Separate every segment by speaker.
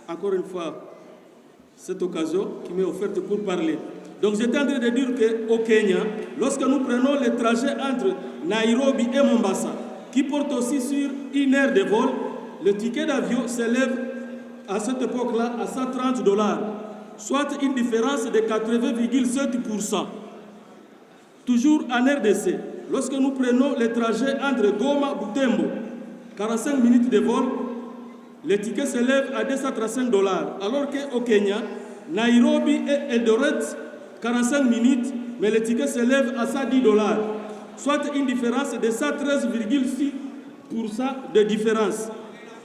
Speaker 1: Encore une fois, cette occasion qui m'est offerte pour parler. Donc j'étais en train de dire qu'au Kenya, lorsque nous prenons les trajets entre Nairobi et Mombasa, qui portent aussi sur 1 heure de vol, le ticket d'avion s'élève à cette époque-là à $130, soit une différence de 80,7%. Toujours en RDC, lorsque nous prenons les trajets entre Goma et Butembo, 45 minutes de vol, le ticket s'élève à $235, alors qu'au Kenya, Nairobi et Eldoret, 45 minutes, mais le ticket s'élève à $110, soit une différence de 113,6% de différence.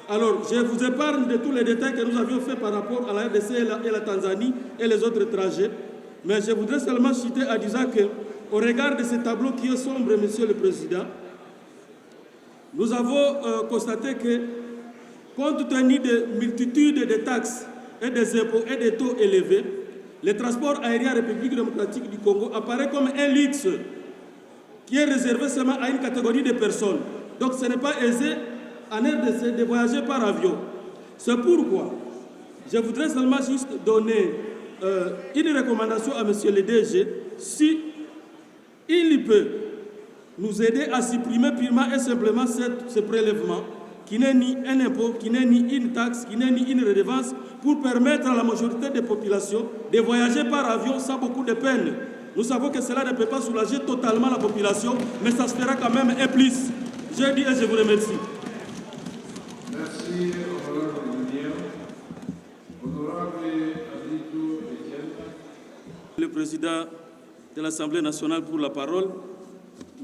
Speaker 1: Alors, je vous épargne de tous les détails que nous avions faits par rapport à la RDC et la Tanzanie et les autres trajets, mais je voudrais seulement citer à disant que, au regard de ce tableau qui est sombre, Monsieur le Président, nous avons constaté que, compte tenu de multitudes de taxes et des impôts et des taux élevés, le transport aérien République démocratique du Congo apparaît comme un luxe qui est réservé seulement à une catégorie de personnes. Donc ce n'est pas aisé en RDC de voyager par avion. C'est pourquoi je voudrais seulement juste donner une recommandation à Monsieur le DG, si il peut nous aider à supprimer purement et simplement ce prélèvement, qui n'est ni un impôt, qui n'est ni une taxe, qui n'est ni une redevance, pour permettre à la majorité des populations de voyager par avion sans beaucoup de peine. Nous savons que cela ne peut pas soulager totalement la population, mais ça se fera quand même un plus. Je dis et je vous remercie.
Speaker 2: Merci, honorable William. Honorable Abidou Etienne.
Speaker 1: Le président de l'Assemblée nationale pour la parole,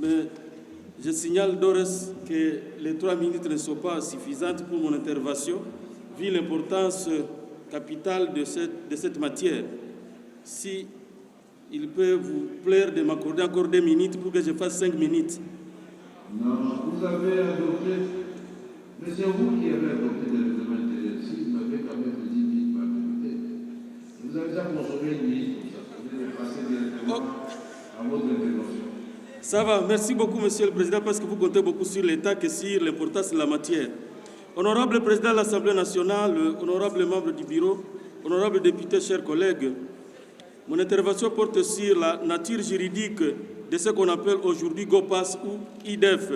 Speaker 1: mais je signale d'ores que les 3 minutes ne sont pas suffisantes pour mon intervention, vu l'importance capitale de cette matière. Si il peut vous plaire de m'accorder encore 2 minutes pour que je fasse 5 minutes.
Speaker 2: Non, vous avez adopté, mais c'est vous qui avez adopté le règlement intérieur. Si vous m'avez quand même 10 minutes par député, vous avez déjà consommé 1 minute pour ça. Vous allez passer directement à votre intervention.
Speaker 1: Ça va, merci beaucoup, Monsieur le Président, parce que vous comptez beaucoup sur l'État que sur l'importance de la matière. Honorable Président de l'Assemblée nationale, honorable membre du bureau, honorable député, chers collègues, mon intervention porte sur la nature juridique de ce qu'on appelle aujourd'hui GOPAS ou IDEF.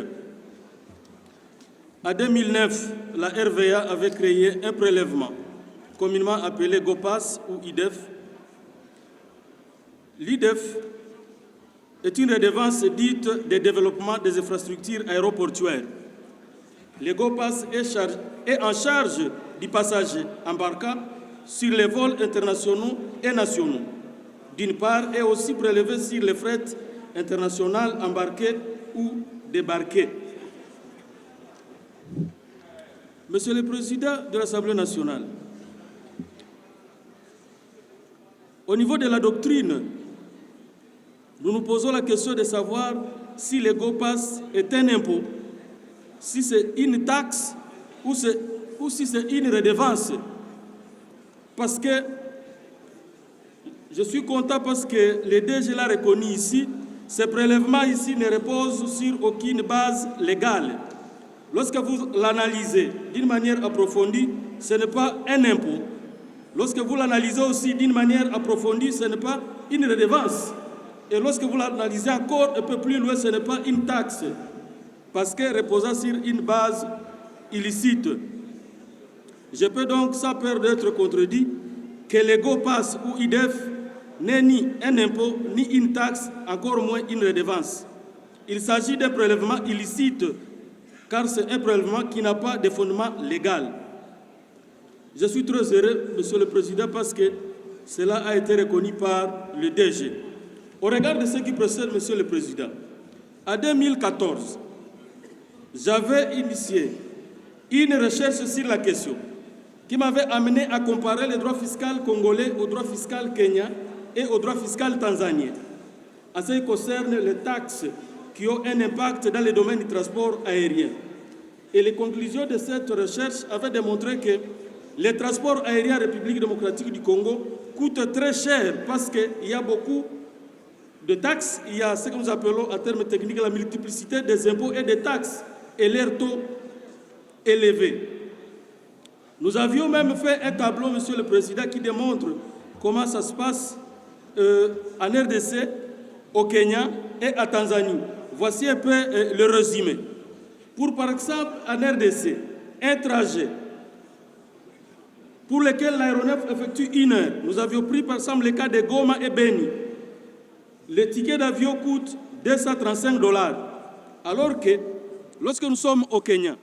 Speaker 1: En 2009, la RVA avait créé un prélèvement, communément appelé GOPAS ou IDEF. L'IDEF est une redevance dite de développement des infrastructures aéroportuaires. Le GOPAS est en charge du passager embarquant sur les vols internationaux et nationaux, d'une part, et aussi prélevé sur les fret internationales embarquées ou débarquées. Monsieur le Président de l'Assemblée nationale, au niveau de la doctrine, nous nous posons la question de savoir si le GOPAS est un impôt, si c'est une taxe ou si c'est une redevance. Parce que je suis content parce que le DG l'a reconnu ici, ce prélèvement ici ne repose sur aucune base légale. Lorsque vous l'analysez d'une manière approfondie, ce n'est pas un impôt. Lorsque vous l'analysez aussi d'une manière approfondie, ce n'est pas une redevance. Et lorsque vous l'analysez encore un peu plus loin, ce n'est pas une taxe, parce qu'elle repose sur une base illicite. Je peux donc, sans peur d'être contredit, que le GOPAS ou IDEF n'est ni un impôt, ni une taxe, encore moins une redevance. Il s'agit d'un prélèvement illicite, car c'est un prélèvement qui n'a pas de fondement légal. Je suis très heureux, Monsieur le Président, parce que cela a été reconnu par le DG. Au regard de ce qui précède, Monsieur le Président, en 2014, j'avais initié une recherche sur la question qui m'avait amené à comparer le droit fiscal congolais au droit fiscal kenyan et au droit fiscal tanzanien, en ce qui concerne les taxes qui ont un impact dans le domaine du transport aérien. Et les conclusions de cette recherche avaient démontré que le transport aérien République démocratique du Congo coûte très cher parce qu'il y a beaucoup de taxes, il y a ce que nous appelons en termes techniques la multiplicité des impôts et des taxes et leurs taux élevés. Nous avions même fait un tableau, Monsieur le Président, qui démontre comment ça se passe en RDC, au Kenya et à Tanzanie. Voici un peu le résumé. Pour, par exemple, en RDC, un trajet pour lequel l'aéronef effectue 1 heure. Nous avions pris, par exemple, le cas de Goma et Beni. Le ticket d'avion coûte $235. Alors que, lorsque nous sommes au Kenya,